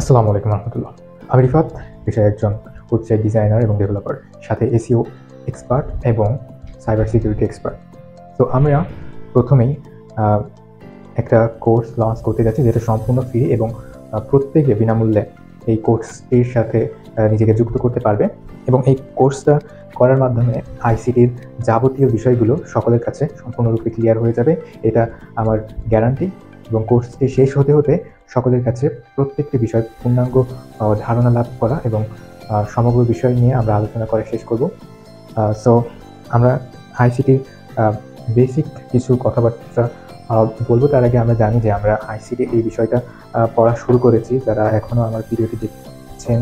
আসসালামু আলাইকুম রহমতুল্লাহ। আমি রিফাত, পেশায় একজন ওয়েবসাইট ডিজাইনার এবং ডেভেলপার, সাথে এসইও এক্সপার্ট এবং সাইবার সিকিউরিটি এক্সপার্ট। তো আমরা প্রথমেই একটা কোর্স লঞ্চ করতে যাচ্ছি যেটা সম্পূর্ণ ফ্রি এবং প্রত্যেকে বিনামূল্যে এই কোর্সটির সাথে নিজেকে যুক্ত করতে পারবে। এবং এই কোর্সটা করার মাধ্যমে আইসিটির যাবতীয় বিষয়গুলো সকলের কাছে সম্পূর্ণরূপে ক্লিয়ার হয়ে যাবে, এটা আমার গ্যারান্টি। এবং কোর্সটি শেষ হতে হতে সকলের কাছে প্রত্যেকটি বিষয় পূর্ণাঙ্গ ধারণা লাভ করা এবং সমগ্র বিষয় নিয়ে আমরা আলোচনা করে শেষ করব। সো আমরা আইসিটির বেসিক কিছু কথাবার্তা বলবো। তার আগে আমরা জানি যে আমরা আইসিটি এই বিষয়টা পড়া শুরু করেছি। যারা এখনও আমার ভিডিওটি দেখছেন,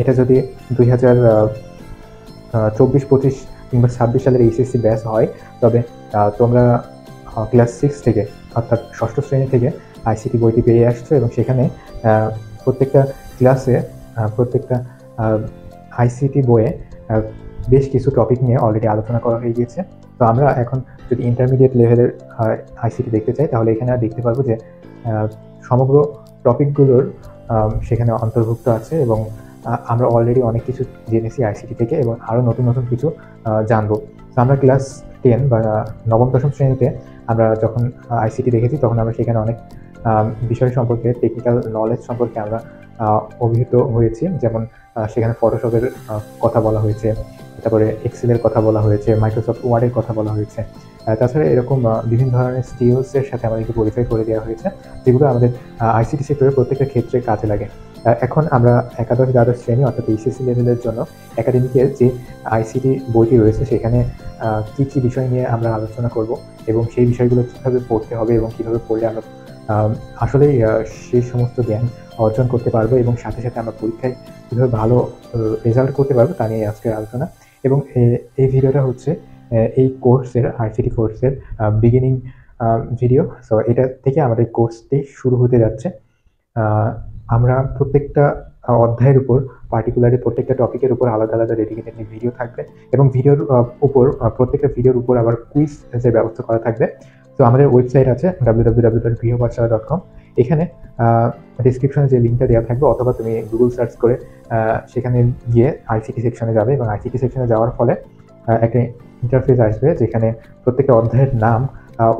এটা যদি 2024-25 কিংবা 26 সালের এইচএসসি ব্যাচ হয়, তবে তোমরা ক্লাস 6 থেকে অর্থাৎ ষষ্ঠ শ্রেণী থেকে আইসিটি বইটি পেয়ে আসছো এবং সেখানে প্রত্যেকটা ক্লাসে প্রত্যেকটা আইসিটি বইয়ে বেশ কিছু টপিক নিয়ে অলরেডি আলোচনা করা হয়ে গিয়েছে। তো আমরা এখন যদি ইন্টারমিডিয়েট লেভেলের আইসিটি দেখতে চাই, তাহলে এখানে দেখতে পারবো যে সমগ্র টপিকগুলোর সেখানে অন্তর্ভুক্ত আছে এবং আমরা অলরেডি অনেক কিছু জেনেছি আইসিটি থেকে এবং আরও নতুন নতুন কিছু জানবো। তো আমরা ক্লাস 10 বা নবম দশম শ্রেণীতে আমরা যখন আইসিটি দেখেছি, তখন আমরা সেখানে অনেক বিষয় সম্পর্কে, টেকনিক্যাল নলেজ সম্পর্কে আমরা অভিহিত হয়েছি। যেমন সেখানে ফটোশপের কথা বলা হয়েছে, তারপরে এক্সেলের কথা বলা হয়েছে, মাইক্রোসফট ওয়ার্ডের কথা বলা হয়েছে। তাছাড়া এরকম বিভিন্ন ধরনের স্কিলসের সাথে আমাদেরকে পরিচয় করে দেওয়া হয়েছে, যেগুলো আমাদের আইসিটি সেক্টরের প্রত্যেকটা ক্ষেত্রে কাজে লাগে। এখন আমরা একাদশ দ্বাদশ শ্রেণী অর্থাৎ এইচএসসি লেভেলের জন্য একাডেমিকের যে আইসিটি বইটি রয়েছে, সেখানে কী কী বিষয় নিয়ে আমরা আলোচনা করব এবং সেই বিষয়গুলো কীভাবে পড়তে হবে এবং কীভাবে পড়লে আমরা আসলেই সেই সমস্ত জ্ঞান অর্জন করতে পারবো এবং সাথে সাথে আমরা পরীক্ষায় কীভাবে ভালো রেজাল্ট করতে পারবো তা নিয়ে আজকের আলোচনা। এবং এই ভিডিওটা হচ্ছে এই কোর্সের, আইসিটি কোর্সের বিগিনিং ভিডিও। সো এটা থেকে আমাদের কোর্সটি শুরু হতে যাচ্ছে। আমরা প্রত্যেকটা অধ্যায়ের উপর, পার্টিকুলারলি প্রত্যেকটা টপিকের উপর আলাদা আলাদা ডেডিকেটেড ভিডিও থাকবে এবং ভিডিওর উপর, প্রত্যেকটা ভিডিওর উপর আবার কুইজের ব্যবস্থা করা থাকবে। তো আমাদের ওয়েবসাইট আছে www.grihopathshala.com। এখানে ডিসক্রিপশনে যে লিঙ্কটা দেওয়া থাকবে, অথবা তুমি গুগল সার্চ করে সেখানে গিয়ে আইসিটি সেকশনে যাবে এবং আইসিটি সেকশনে যাওয়ার ফলে একটা ইন্টারফেস আসবে যেখানে প্রত্যেকটা অধ্যায়ের নাম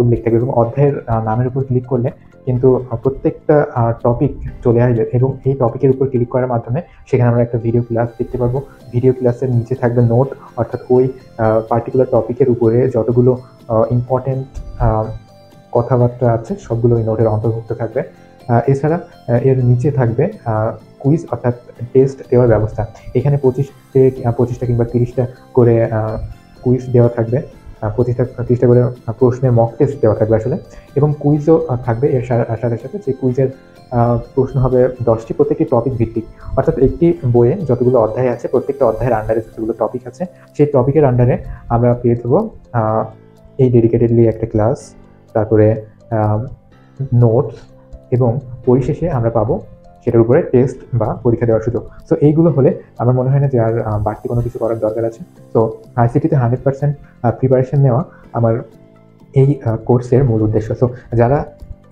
উল্লেখ থাকবে এবং অধ্যায়ের নামের উপর ক্লিক করলে কিন্তু প্রত্যেকটা টপিক চলে আসবে এবং এই টপিকের উপর ক্লিক করার মাধ্যমে সেখানে আমরা একটা ভিডিও ক্লাস দেখতে পারবো। ভিডিও ক্লাসের নিচে থাকবে নোট, অর্থাৎ ওই পার্টিকুলার টপিকের উপরে যতগুলো ইম্পর্টেন্ট কথাবার্তা আছে সবগুলো ওই নোটের অন্তর্ভুক্ত থাকবে। এছাড়া এর নিচে থাকবে কুইজ অর্থাৎ টেস্ট দেওয়ার ব্যবস্থা। এখানে 25টা কিংবা 30টা করে কুইজ দেওয়া থাকবে, 25-30টা করে প্রশ্নের মক টেস্ট দেওয়া থাকবে আসলে, এবং কুইজও থাকবে এর সাথে সাথে। যে কুইজের প্রশ্ন হবে 10টি, প্রত্যেকটি টপিক ভিত্তিক। অর্থাৎ একটি বইয়ে যতগুলো অধ্যায় আছে, প্রত্যেকটা অধ্যায়ের আন্ডারে যতগুলো টপিক আছে, সেই টপিকের আন্ডারে আমরা পেয়ে দেবো এই ডেডিকেটেডলি একটা ক্লাস, তারপরে নোটস, এবং পরিশেষে আমরা পাবো সেটার উপরে টেস্ট বা পরীক্ষা দেওয়ার সুযোগ। সো এইগুলো হলে আমার মনে হয় না যে আর বাড়তি কোনো কিছু করার দরকার আছে। তো আইসিটিতে 100% প্রিপারেশন নেওয়া আমার এই কোর্সের মূল উদ্দেশ্য। সো যারা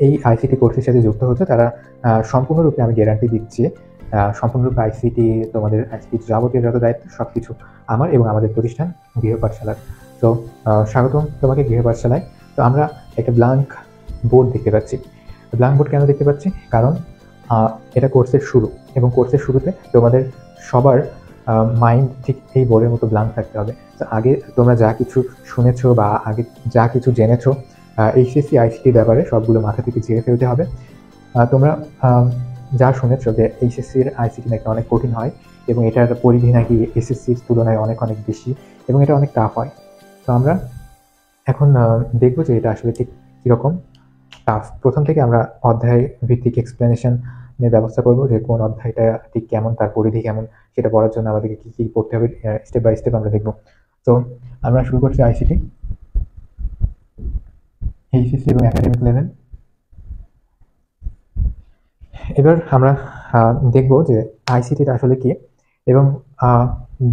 এই আইসিটি কোর্সের সাথে যুক্ত হচ্ছে, তারা সম্পূর্ণরূপে আমি গ্যারান্টি দিচ্ছি, সম্পূর্ণরূপে আইসিটি, তোমাদের আইসিটি যাবতীয় যত দায়িত্ব সব কিছু আমার এবং আমাদের প্রতিষ্ঠান গৃহ পাঠশালার। তো স্বাগতম তোমাকে গৃহ পাঠশালায়। তো আমরা একটা ব্ল্যাঙ্ক বোর্ড দেখতে পাচ্ছি। ব্ল্যাঙ্ক বোর্ড কেন দেখতে পাচ্ছি? কারণ এটা কোর্সের শুরু এবং কোর্সের শুরুতে তোমাদের সবার মাইন্ড ঠিক এই বোর্ডের মতো ব্ল্যাঙ্ক থাকতে হবে। তো আগে তোমরা যা কিছু শুনেছো বা আগে যা কিছু জেনেছো এইচএসসি আইসিটির ব্যাপারে, সবগুলো মাথা থেকে ঝেড়ে ফেলতে হবে। তোমরা যা শুনেছো যে এইচএসসির আইসিটি নাকি অনেক কঠিন হয় এবং এটার পরিধি নাকি এসএসসির তুলনায় অনেক অনেক বেশি এবং এটা অনেক টাফ হয়। তো আমরা এখন দেখবো যে এটা আসলে ঠিক কীরকম টাফ। প্রথম থেকে আমরা অধ্যায় ভিত্তিক এক্সপ্লেনেশনের ব্যবস্থা করব, যে কোন অধ্যায়টা ঠিক কেমন, তার পরিধি কেমন, সেটা পড়ার জন্য আমাদেরকে কী কী পড়তে হবে স্টেপ বাই স্টেপ আমরা দেখব। তো আমরা শুরু করছি আইসিটি, এইচএসসি এবং একাডেমিক লেভেল। এবার আমরা দেখব যে আইসিটিটা আসলে কি, এবং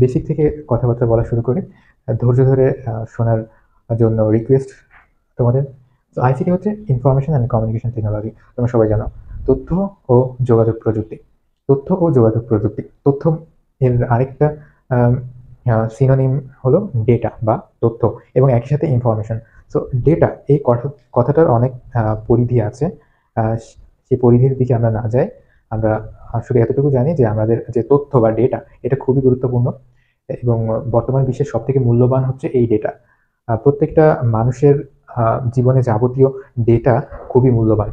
বেসিক থেকে কথাবার্তা বলা শুরু করি। ধৈর্য ধরে শোনার জন্য রিকোয়েস্ট তোমাদের। তো আইসিটি হচ্ছে ইনফরমেশন অ্যান্ড কমিউনিকেশন টেকনোলজি, তোমরা সবাই জানো। তথ্য ও যোগাযোগ প্রযুক্তি। তথ্য এর আরেকটা সিনোনিম হলো ডেটা বা তথ্য, এবং একই সাথে ইনফরমেশন। সো ডেটা এই কথাটার অনেক পরিধি আছে। সেই পরিধির দিকে আমরা না যাই, আমরা শুধু এতটুকু জানি যে আমাদের যে তথ্য বা ডেটা, এটা খুবই গুরুত্বপূর্ণ, এবং বর্তমান বিশ্বের সবথেকে মূল্যবান হচ্ছে এই ডেটা। প্রত্যেকটা মানুষের জীবনে যাবতীয় ডেটা খুবই মূল্যবান।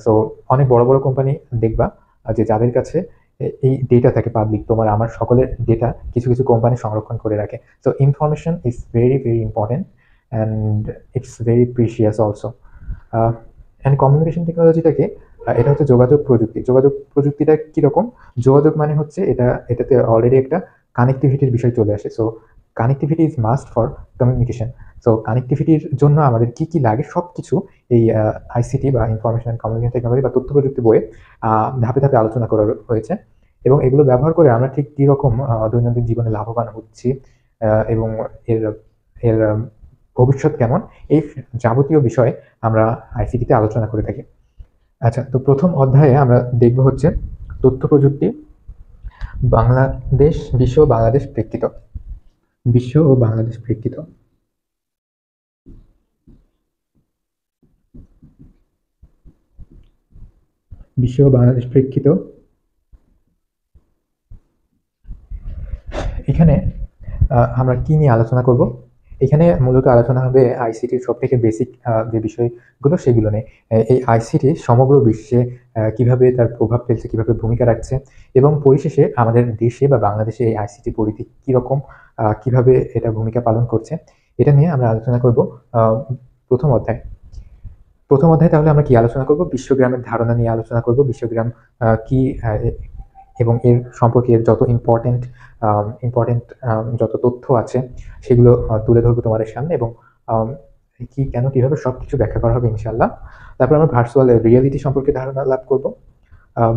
সো অনেক বড় বড় কোম্পানি দেখবা যে যাদের কাছে এই ডেটা থাকে পাবলিক, তোমার আমার সকলের ডেটা কিছু কিছু কোম্পানি সংরক্ষণ করে রাখে। So information is very very important and it's very precious also. And communication টেকনোলজিটাকে এটা হচ্ছে যোগাযোগ প্রযুক্তি। যোগাযোগ প্রযুক্তিটা কীরকম? যোগাযোগ মানে হচ্ছে এটাতে অলরেডি একটা কানেক্টিভিটির বিষয় চলে আসে। So connectivity is must for communication. So কানেক্টিভিটির জন্য আমাদের কি কি লাগে সব কিছু এই আইসিটি বা ইনফরমেশন অ্যান্ড কমিউনিকেশন টেকনোলজি বা তথ্য প্রযুক্তি বইয়ে ধাপে ধাপে আলোচনা করা হয়েছে, এবং এগুলো ব্যবহার করে আমরা ঠিক কীরকম দৈনন্দিন জীবনে লাভবান হচ্ছি এবং এর এর ভবিষ্যৎ কেমন, এই যাবতীয় বিষয়ে আমরা আইসিটিতে আলোচনা করে থাকি। আচ্ছা, তো প্রথম অধ্যায়ে আমরা দেখব হচ্ছে তথ্য প্রযুক্তি, বাংলাদেশ, বিশ্ব ও বাংলাদেশ প্রেক্ষিত। বিশ্ব ও বাংলাদেশ প্রেক্ষিত। বিশ্ব ও বাংলাদেশ প্রেক্ষিত। এখানে আমরা কি নিয়ে আলোচনা করব? এখানে মূলত আলোচনা হবে আইসিটির সবথেকে বেসিক যে বিষয়গুলো সেগুলো নিয়ে। এই আইসিটি সমগ্র বিশ্বে কিভাবে তার প্রভাব ফেলছে, কিভাবে ভূমিকা রাখছে, এবং পরিশেষে আমাদের দেশে বা বাংলাদেশে এই আইসিটি পরিধি কীরকম, কিভাবে এটা ভূমিকা পালন করছে, এটা নিয়ে আমরা আলোচনা করব প্রথম অধ্যায়। তাহলে আমরা কি আলোচনা করব? বিশ্বগ্রামের ধারণা নিয়ে আলোচনা করব। বিশ্বগ্রাম কি এবং এর সম্পর্কে যত ইম্পর্টেন্ট যত তথ্য আছে সেগুলো তুলে ধরবো তোমাদের সামনে, এবং কিভাবে সবকিছু ব্যাখ্যা করা হবে ইনশাল্লাহ। তারপর আমরা ভার্চুয়াল রিয়েলিটি সম্পর্কে ধারণা লাভ করব।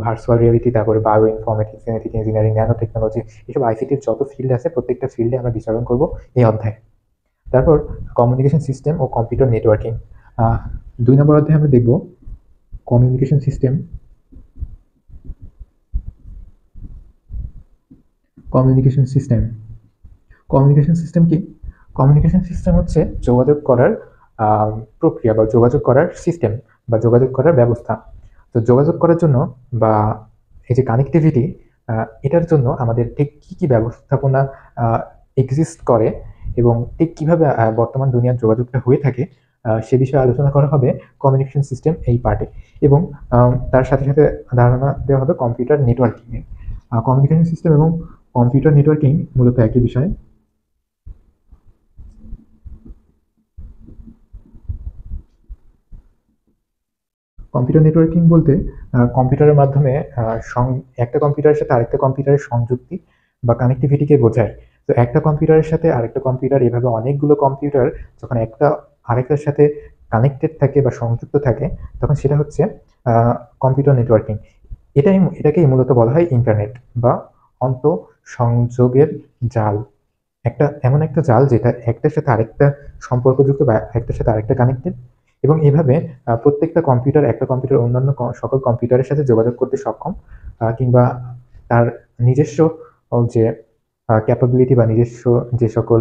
ভার্চুয়াল রিয়েলিটি, তারপরে bio informatics, genetic engineering, nano technology, এসব আইসিটির যত ফিল্ড আছে প্রত্যেকটা ফিল্ডে আমরা বিচরণ করব এই অধ্যায়ে। তারপর কমিউনিকেশন সিস্টেম ও কম্পিউটার নেটওয়ার্কিং। 2 নম্বর অধ্যায়ে আমরা দেখব কমিউনিকেশন সিস্টেম। কমিউনিকেশন সিস্টেম কি? কমিউনিকেশন সিস্টেম হচ্ছে যোগাযোগ করার প্রক্রিয়া বা যোগাযোগ করার সিস্টেম বা যোগাযোগ করার ব্যবস্থা। তো যোগাযোগ করার জন্য বা এই যে কানেক্টিভিটি, এটার জন্য আমাদের ঠিক কী কী ব্যবস্থাপনা এক্সিস্ট করে এবং ঠিক কীভাবে বর্তমান দুনিয়ার যোগাযোগটা হয়ে থাকে, সে বিষয়ে আলোচনা করা হবে কমিউনিকেশন সিস্টেম এই পার্টে। এবং তার সাথে সাথে ধারণা দেওয়া হবে কম্পিউটার নেটওয়ার্কিংয়ে। কমিউনিকেশন সিস্টেম এবং কম্পিউটার নেটওয়ার্কিং মূলত একই বিষয়। কম্পিউটার নেটওয়ার্কিং বলতে কম্পিউটারের মাধ্যমে একটা কম্পিউটারের সাথে আরেকটা কম্পিউটারের সংযুক্তি বা কানেক্টিভিটিকে বোঝায়। তো একটা কম্পিউটারের সাথে আরেকটা কম্পিউটার, এভাবে অনেকগুলো কম্পিউটার যখন একটা আরেকটার সাথে কানেক্টেড থাকে বা সংযুক্ত থাকে, তখন সেটা হচ্ছে কম্পিউটার নেটওয়ার্কিং। এটাকেই মূলত বলা হয় ইন্টারনেট বা আন্তঃসংযোগের জাল। এমন একটা জাল যেটা একটার সাথে আরেকটা সম্পর্কযুক্ত বা একটার সাথে আরেকটা কানেক্টেড, এবং এভাবে প্রত্যেকটা কম্পিউটার একটা কম্পিউটার অন্যান্য সকল কম্পিউটারের সাথে যোগাযোগ করতে সক্ষম, কিংবা তার নিজস্ব যে ক্যাপাবিলিটি বা নিজস্ব যে সকল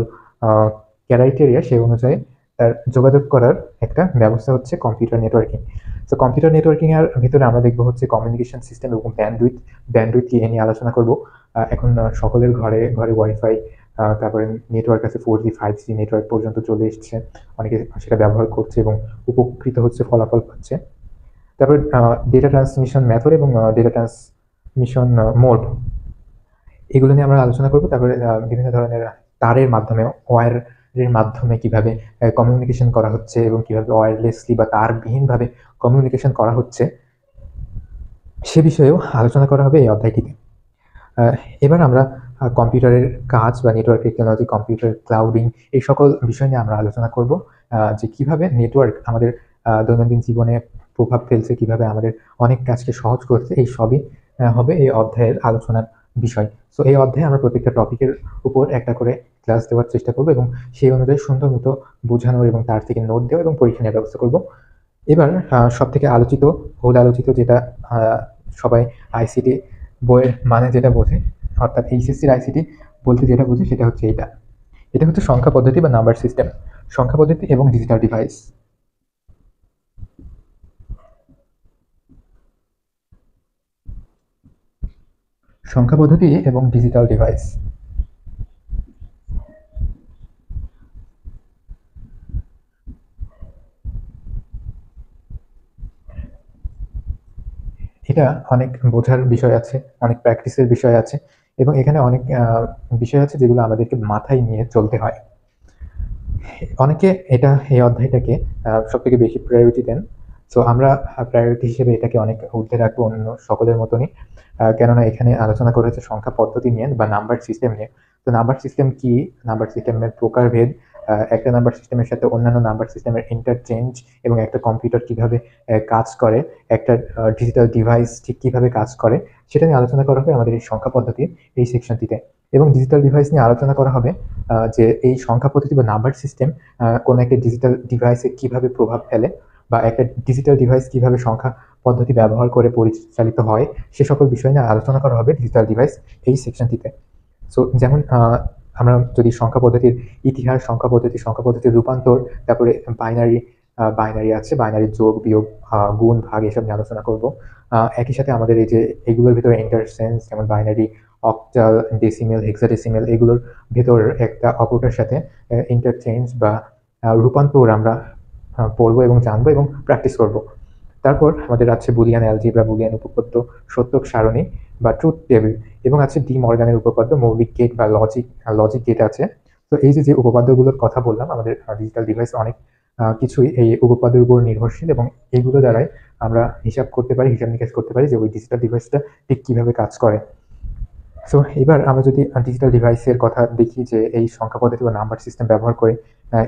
ক্রাইটেরিয়া সেই অনুযায়ী তার যোগাযোগ করার একটা ব্যবস্থা হচ্ছে কম্পিউটার নেটওয়ার্কিং। তো কম্পিউটার নেটওয়ার্কিং এর ভিতরে আমরা দেখবো হচ্ছে কমিউনিকেশন সিস্টেম এবং ব্যান্ডউইথ কি নিয়ে আলোচনা করব। এখন সকলের ঘরে ঘরে ওয়াইফাই, তারপরে নেটওয়ার্ক আছে 4G 5G নেটওয়ার্ক পর্যন্ত চলে এসছে, অনেকে সেটা ব্যবহার করছে এবং উপকৃত হচ্ছে, ফলাফল পাচ্ছে। তারপর ডেটা ট্রান্সমিশন মেথড এবং ডেটা ট্রান্সমিশন মোড, এগুলো নিয়ে আমরা আলোচনা করব। তারপরে বিভিন্ন ধরনের তারের মাধ্যমে, ওয়্যারের মাধ্যমে কিভাবে কমিউনিকেশন করা হচ্ছে এবং কিভাবে ওয়্যারলেসলি বা তারবিহীনভাবে কমিউনিকেশন করা হচ্ছে সে বিষয়েও আলোচনা করা হবে এই অধ্যায়টিতে। এবার আমরা কম্পিউটারের কাজ বা নেটওয়ার্ক টেকনোলজি, কম্পিউটার ক্লাউডিং, এই সকল বিষয় নিয়ে আমরা আলোচনা করব, যে কিভাবে নেটওয়ার্ক আমাদের দৈনন্দিন জীবনে প্রভাব ফেলছে, কিভাবে আমাদের অনেক কাজকে সহজ করছে, এই সবই হবে এই অধ্যায়ের আলোচনার বিষয়। সো এই অধ্যায়ে আমরা প্রত্যেকটা টপিকের উপর একটা করে ক্লাস দেওয়ার চেষ্টা করব এবং সেই অনুযায়ী সুন্দর মতো বোঝানোর এবং তার থেকে নোট দেওয়া এবং পরীক্ষা নেওয়ার ব্যবস্থা করব। এবার সবথেকে বহুল আলোচিত যেটা সবাই আইসিটি বইয়ের মানে যেটা বোঝে, অর্থাৎ এইচএসসির আইসিটি বলতে যেটা বোঝে সেটা হচ্ছে এটা। এটা হচ্ছে সংখ্যা পদ্ধতি বা নাম্বার সিস্টেম, সংখ্যা পদ্ধতি এবং ডিজিটাল ডিভাইস। সংখ্যা পদ্ধতি এবং ডিজিটাল ডিভাইস। এটা অনেক বোঝার বিষয় আছে, অনেক প্র্যাকটিসের বিষয় আছে, এবং এখানে অনেক বিষয় আছে যেগুলো আমাদেরকে মাথায় নিয়ে চলতে হয়। অনেকে এই অধ্যায়টাকে সবথেকে বেশি প্রায়োরিটি দেন। সো আমরা প্রায়োরিটি হিসেবে এটাকে অনেক ঊর্ধ্বে রাখবো অন্য সকলের মতনই। কেননা এখানে আলোচনা করা হচ্ছে সংখ্যা পদ্ধতি নিয়ে বা নাম্বার সিস্টেম নিয়ে। তো নাম্বার সিস্টেম কি, নাম্বার সিস্টেমের প্রকারভেদ, একটা নাম্বার সিস্টেমের সাথে অন্যান্য নাম্বার সিস্টেমের ইন্টারচেঞ্জ, এবং একটা কম্পিউটার কিভাবে কাজ করে, একটা ডিজিটাল ডিভাইস ঠিক কিভাবে কাজ করে, সেটা নিয়ে আলোচনা করা হবে আমাদের এই সংখ্যা পদ্ধতির এই সেকশনটিতে। এবং ডিজিটাল ডিভাইস নিয়ে আলোচনা করা হবে যে এই সংখ্যা পদ্ধতি বা নাম্বার সিস্টেম কোনো একটা ডিজিটাল ডিভাইসে কিভাবে প্রভাব ফেলে, বা একটা ডিজিটাল ডিভাইস কিভাবে সংখ্যা পদ্ধতি ব্যবহার করে পরিচালিত হয়, সে সকল বিষয় নিয়ে আলোচনা করা হবে ডিজিটাল ডিভাইস এই সেকশনটিতে। সো যেমন আমরা যদি সংখ্যা পদ্ধতির ইতিহাস, সংখ্যা পদ্ধতির রূপান্তর, তারপরে বাইনারি বাইনারি আছে, বাইনারি যোগ বিয়োগ, গুণ ভাগ, এসব নিয়ে আলোচনা করব। একই সাথে আমাদের এই যে এগুলোর ভিতরে ইন্টারচেঞ্জ, যেমন বাইনারি, অক্টাল, ডেসিমেল, হেক্সাডেসিমেল, এগুলোর ভেতর একটা অপরটার সাথে ইন্টারচেঞ্জ বা রূপান্তর আমরা পড়বো এবং জানবো এবং প্র্যাকটিস করব। তারপর আমাদের আছে বুলিয়ান অ্যালজেব্রা, বুলিয়ান উপপাদ্য, সত্যক সারণী বা ট্রুথ টেবিল, এবং আছে ডি মর্গানের উপপাদ্য, মৌলিক গেট বা লজিক গেট আছে। তো এই যে উপপাদ্যগুলোর কথা বললাম, আমাদের ডিজিটাল ডিভাইস অনেক কিছুই এই উপপাদ্যের উপর নির্ভরশীল, এবং এইগুলো দ্বারাই আমরা হিসাব নিকাশ করতে পারি যে ওই ডিজিটাল ডিভাইসটা ঠিক কিভাবে কাজ করে। সো এবার আমরা যদি ডিজিটাল ডিভাইসের কথা দেখি, যে এই সংখ্যা পদ্ধতি বা নাম্বার সিস্টেম ব্যবহার করে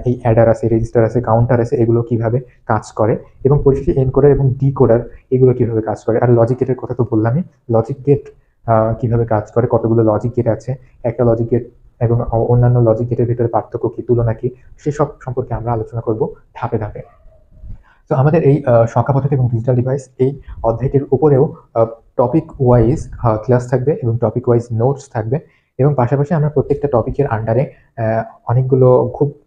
এই অ্যাডার আছে, রেজিস্টার আছে, কাউন্টার আছে, এগুলো কিভাবে কাজ করে, এবং পরিশেষে এনকোডার এবং ডিকোডার এগুলো কিভাবে কাজ করে। আর লজিক গেটের কথা তো বললামই, লজিক গেট কিভাবে কাজ করে, কতগুলো লজিক গেট আছে, একটা লজিক গেট এবং অন্যান্য লজিক গেটের ভিতরে পার্থক্য কি, তুলনা কি, সেসব সম্পর্কে আমরা আলোচনা করব ধাপে ধাপে। তো আমাদের এই সংখ্যা পদ্ধতি এবং ডিজিটাল ডিভাইস এই অধ্যায়টির উপরেও টপিক ওয়াইজ ক্লাস থাকবে এবং টপিক ওয়াইজ নোটস থাকবে, এবং পাশাপাশি আমরা প্রত্যেকটা টপিকের আন্ডারে অনেকগুলো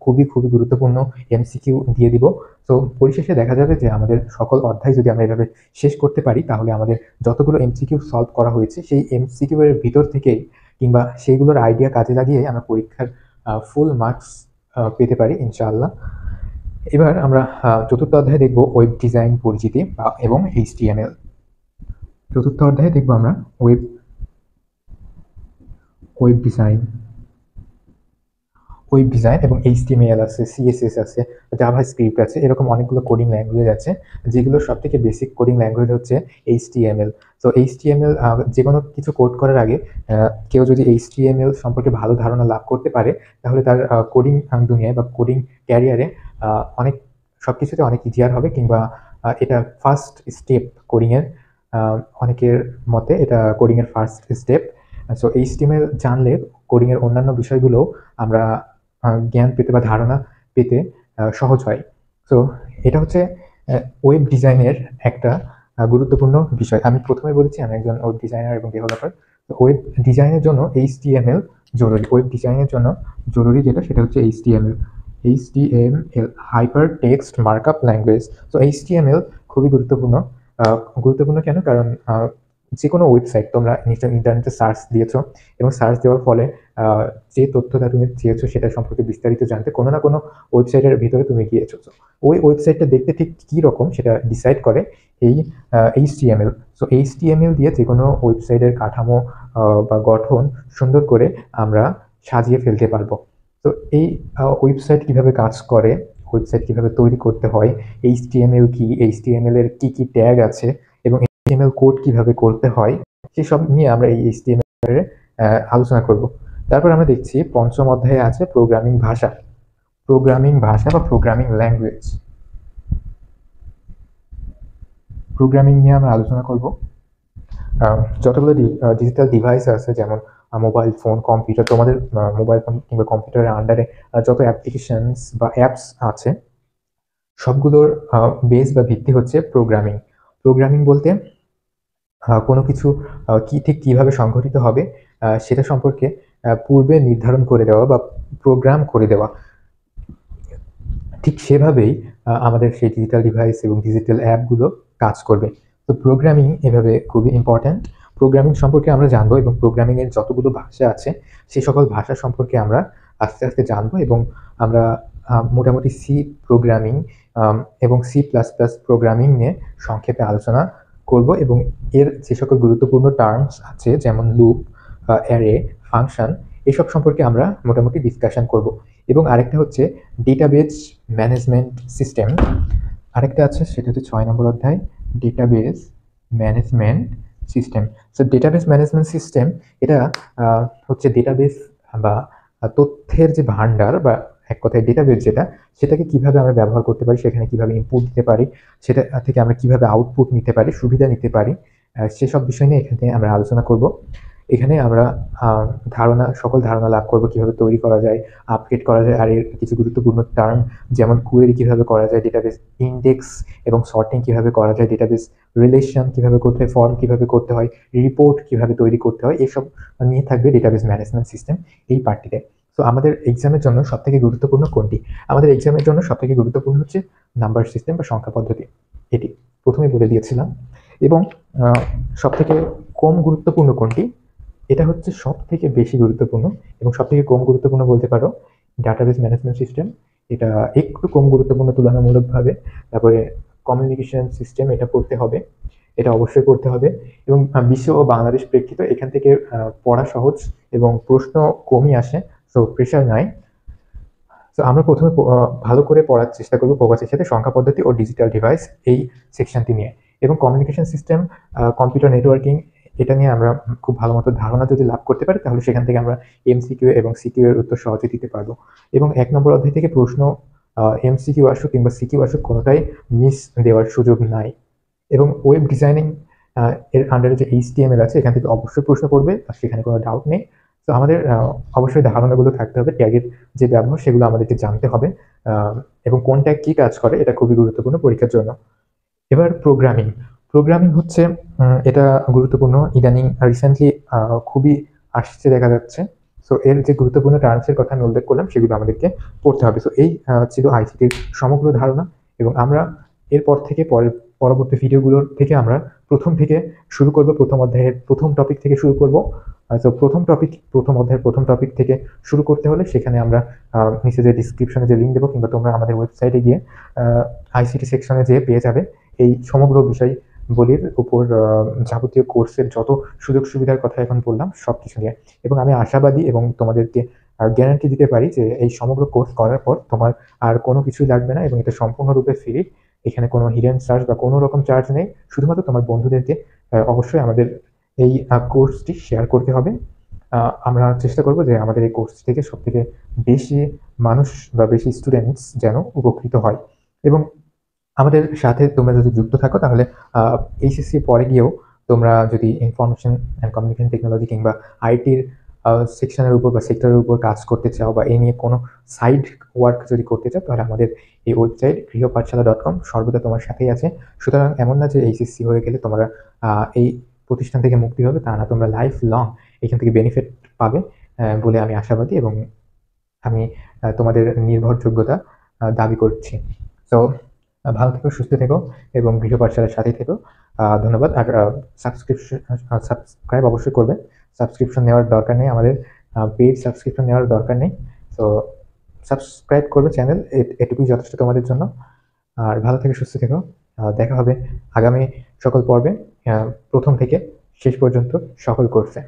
খুবই গুরুত্বপূর্ণ এমসিকিউ দিয়ে দিব। তো পরিশেষে দেখা যাবে যে আমাদের সকল অধ্যায় যদি আমরা এভাবে শেষ করতে পারি, তাহলে আমাদের যতগুলো এমসিকিউ সলভ করা হয়েছে সেই এমসিকিউ এর ভিতর থেকেই, কিংবা সেইগুলোর আইডিয়া কাজে লাগিয়ে আমরা পরীক্ষার ফুল মার্কস পেতে পারি ইনশাআল্লাহ। এবার আমরা চতুর্থ অধ্যায়ে দেখব ওয়েব ডিজাইন পরিচিতি এবং এইচটিএমএল। চতুর্থ অধ্যায়ে দেখব আমরা ওয়েব ডিজাইন এবং এইচটিএমএল আছে, সিএসএস আছে, জাভাস্ক্রিপ্ট আছে, এরকম অনেকগুলো কোডিং ল্যাঙ্গুয়েজ আছে, যেগুলোর সবথেকে বেসিক কোডিং ল্যাঙ্গুয়েজ হচ্ছে এইচটিএমএল। তো এইচটিএমএল, যে কোনো কিছু কোড করার আগে কেউ যদি এইচটিএমএল সম্পর্কে ভালো ধারণা লাভ করতে পারে, তাহলে তার কোডিং দুনিয়ায় বা কোডিং ক্যারিয়ারে অনেক সবকিছুতে অনেক ইজিয়ার হবে, কিংবা এটা ফার্স্ট স্টেপ কোডিংয়ের। অনেকের মতে এটা কোডিংয়ের ফার্স্ট স্টেপ। সো এইচটিএমএল জানলে কোডিংয়ের অন্যান্য বিষয়গুলো আমরা জ্ঞান পেতে বা ধারণা পেতে সহজ হয়। তো এটা হচ্ছে ওয়েব ডিজাইনের একটা গুরুত্বপূর্ণ বিষয়। আমি প্রথমে বলেছি আমি একজন ওয়েব ডিজাইনার এবং ডেভেলপার। তো ওয়েব ডিজাইনের জন্য এইচটিএমএল জরুরি। ওয়েব ডিজাইনের জন্য জরুরি সেটা হচ্ছে HTML, hyper text markup language. তো এইচটিএমএল খুবই গুরুত্বপূর্ণ। গুরুত্বপূর্ণ কেন? কারণ যে কোনো ওয়েবসাইট তোমরা নিশ্চয়ই ইন্টারনেটে সার্চ দিয়েছো, এবং সার্চ দেওয়ার ফলে যে তথ্যটা তুমি চেয়েছো সেটা সম্পর্কে বিস্তারিত জানতে কোনো না কোনো ওয়েবসাইটের ভিতরে তুমি গিয়েছো। ওই ওয়েবসাইটটা দেখতে ঠিক কী রকম সেটা ডিসাইড করে এই এইচটিএমএল। সো এইচটিএমএল দিয়ে যে কোনো ওয়েবসাইটের কাঠামো বা গঠন সুন্দর করে আমরা সাজিয়ে ফেলতে পারবো। তো এই ওয়েবসাইট কিভাবে কাজ করে, ওয়েবসাইট কিভাবে তৈরি করতে হয়, এইচটিএমএল কি, এইচটিএমএল এর কি ট্যাগ আছে, এবং এইচটিএমএল কোড কিভাবে করতে হয়, সেসব নিয়ে আমরা এই এইচটিএমএল এর আলোচনা করব। তারপর আমরা দেখছি পঞ্চম অধ্যায়ে আছে প্রোগ্রামিং ভাষা বা প্রোগ্রামিং ল্যাঙ্গুয়েজ। প্রোগ্রামিং নিয়ে আমরা আলোচনা করব। যতগুলো ডিজিটাল ডিভাইস আছে, যেমন মোবাইল ফোন, কম্পিউটার, তোমাদের মোবাইল ফোন কিংবা কম্পিউটারের আন্ডারে যত অ্যাপ্লিকেশনস বা অ্যাপস আছে, সবগুলোর বেস বা ভিত্তি হচ্ছে প্রোগ্রামিং। প্রোগ্রামিং বলতে কোনো কিছু ঠিক কিভাবে সংঘটিত হবে সেটা সম্পর্কে পূর্বে নির্ধারণ করে দেওয়া বা প্রোগ্রাম করে দেওয়া। ঠিক সেভাবেই আমাদের সেই ডিজিটাল ডিভাইস এবং ডিজিটাল অ্যাপগুলো কাজ করবে। তো প্রোগ্রামিং এভাবে খুবই ইম্পর্ট্যান্ট। প্রোগ্রামিং সম্পর্কে আমরা জানবো এবং প্রোগ্রামিংয়ের যতগুলো ভাষা আছে সেই সকল ভাষা সম্পর্কে আমরা আস্তে আস্তে জানবো এবং আমরা মোটামুটি সি প্রোগ্রামিং এবং C++ প্রোগ্রামিং নিয়ে সংক্ষেপে আলোচনা করব এবং এর যে সকল গুরুত্বপূর্ণ টার্মস আছে যেমন লুপ, অ্যারে, ফাংশন এসব সম্পর্কে আমরা মোটামুটি ডিসকাশন করব। এবং আরেকটা হচ্ছে ডেটাবেজ ম্যানেজমেন্ট সিস্টেম। আরেকটা আছে সেটা হচ্ছে 6 নম্বর অধ্যায়, database management system. So database management system এটা হচ্ছে ডেটাবেজ বা তথ্যের যে ভান্ডার বা এক কথায় ডেটাবেজ যেটা, সেটাকে কিভাবে আমরা ব্যবহার করতে পারি, সেখানে কিভাবে ইনপুট দিতে পারি, সেটা থেকে আমরা কিভাবে আউটপুট নিতে পারি, সুবিধা নিতে পারি, সেসব বিষয় নিয়ে এখানে আমরা আলোচনা করব। এখানে আমরা সকল ধারণা লাভ করব কিভাবে তৈরি করা যায়, আপডেট করা যায়, আর এর কিছু গুরুত্বপূর্ণ টার্ম যেমন কোয়েরি কিভাবে করা যায়, ডেটাবেস ইন্ডেক্স এবং সর্টিং কিভাবে করা যায়, ডেটাবেস রিলেশন কিভাবে করতে হয়, ফর্ম কিভাবে করতে হয়, রিপোর্ট কিভাবে তৈরি করতে হয়, এসব নিয়ে থাকবে ডেটাবেস ম্যানেজমেন্ট সিস্টেম এই পার্টটিতে। তো আমাদের এক্সামের জন্য সবথেকে গুরুত্বপূর্ণ কোনটি? আমাদের এক্সামের জন্য সবথেকে গুরুত্বপূর্ণ হচ্ছে নাম্বার সিস্টেম বা সংখ্যা পদ্ধতি। এটি প্রথমেই বলে দিয়েছিলাম। এবং সবথেকে কম গুরুত্বপূর্ণ কোনটি? এটা হচ্ছে সবথেকে বেশি গুরুত্বপূর্ণ এবং সবথেকে কম গুরুত্বপূর্ণ বলতে পারো ডাটাবেস ম্যানেজমেন্ট সিস্টেম। এটা একটু কম গুরুত্বপূর্ণ তুলনামূলকভাবে। তারপরে কমিউনিকেশন সিস্টেম, এটা পড়তে হবে, এটা অবশ্যই পড়তে হবে। এবং বিশ্ব ও বাংলাদেশ প্রেক্ষিত এখান থেকে পড়া সহজ এবং প্রশ্ন কমই আসে, সো প্রেশার নাই। তো আমরা প্রথমে ভালো করে পড়ার চেষ্টা করবো ফোকাসের সাথে সংখ্যা পদ্ধতি ও ডিজিটাল ডিভাইস এই সেকশনটি নিয়ে। এবং কমিউনিকেশন সিস্টেম, কম্পিউটার নেটওয়ার্কিং, এটা নিয়ে আমরা খুব ভালো মতো ধারণা যদি লাভ করতে পারি তাহলে সেখান থেকে আমরা MCQ এবং CQ এর উত্তর সহজে দিতে পারবো। এবং 1 নম্বর অধ্যায় থেকে প্রশ্ন MCQ আসুক কিংবা CQ আসুক, কোনোটাই মিস দেওয়ার সুযোগ নাই। এবং ওয়েব ডিজাইনিং এর আন্ডারে যে HTML আছে এখান থেকে অবশ্যই প্রশ্ন পড়বে, আর সেখানে কোনো ডাউট নেই। তো আমাদের অবশ্যই ধারণাগুলো থাকতে হবে, ট্যাগের যে ব্যবহার সেগুলো আমাদেরকে জানতে হবে, এবং কোন ট্যাগ কী কাজ করে এটা খুবই গুরুত্বপূর্ণ পরীক্ষার জন্য। এবার প্রোগ্রামিং। প্রোগ্রামিং হচ্ছে এটা গুরুত্বপূর্ণ, ইদানিং রিসেন্টলি খুবই আসছে দেখা যাচ্ছে। সো এর যে গুরুত্বপূর্ণ টার্মসের কথা আমি উল্লেখ করলাম সেগুলো আমাদেরকে পড়তে হবে। সো এই ছিল আইসিটির সমগ্র ধারণা। এবং আমরা এরপর থেকে পরবর্তী ভিডিওগুলোর থেকে আমরা প্রথম থেকে শুরু করব, প্রথম অধ্যায়ের প্রথম টপিক থেকে শুরু করব। তো প্রথম অধ্যায়ের প্রথম টপিক থেকে শুরু করতে হলে সেখানে আমরা নিচে যে ডিসক্রিপশনে যে লিঙ্ক দেবো কিংবা তোমরা আমাদের ওয়েবসাইটে গিয়ে আইসিটি সেকশনে যেয়ে পেয়ে যাবে এই সমগ্র বিষয়গুলির উপর যাবতীয় কোর্সের যত সুযোগ সুবিধার কথা এখন বললাম সব কিছু নিয়ে। এবং আমি আশাবাদী এবং তোমাদেরকে গ্যারান্টি দিতে পারি যে এই সমগ্র কোর্স করার পর তোমার আর কোনো কিছুই লাগবে না এবং এটা সম্পূর্ণরূপে ফ্রি। এখানে কোনো হিডেন চার্জ বা কোনো রকম চার্জ নেই। শুধুমাত্র তোমার বন্ধুদেরকে অবশ্যই আমাদের এই কোর্সটি শেয়ার করতে হবে। আমরা চেষ্টা করব যে আমাদের এই কোর্স থেকে সবথেকে বেশি মানুষ বা বেশি স্টুডেন্টস যেন উপকৃত হয়। এবং আমাদের সাথে তোমরা যদি যুক্ত থাকো তাহলে এইচএসসি পরে গিয়েও তোমরা যদি ইনফরমেশন অ্যান্ড কমিউনিকেশন টেকনোলজি কিংবা আইটির সেকশনের উপর বা সেক্টরের উপর কাজ করতে চাও বা এই নিয়ে কোনো সাইড ওয়ার্ক যদি করতে চাও তাহলে আমাদের এই ওয়েবসাইট গৃহপাঠশালা.com সর্বদা তোমার সাথেই আছে। সুতরাং এমন না যে এইচএসসি হয়ে গেলে তোমরা এই প্রতিষ্ঠান থেকে মুক্তি হবে, তা না, তোমরা লাইফ লং এখান থেকে বেনিফিট পাবে বলে আমি আশাবাদী এবং আমি তোমাদের নির্ভরযোগ্যতা দাবি করছি। তো ভালো থেকো, সুস্থ থেকো এবং গৃহপাঠশালার সাথে থেকো। ধন্যবাদ। আর সাবস্ক্রাইব অবশ্যই করবে। সাবস্ক্রিপশন নেওয়ার দরকার নেই, আমাদের পেইড সাবস্ক্রিপশন নেওয়ার দরকার নেই। তো সাবস্ক্রাইব করবে চ্যানেল, এটুকুই যথেষ্ট তোমাদের জন্য। আর ভালো থেকে সুস্থ থেকো। দেখা হবে আগামী সকল পর্বে, প্রথম থেকে শেষ পর্যন্ত সকল কোর্সে।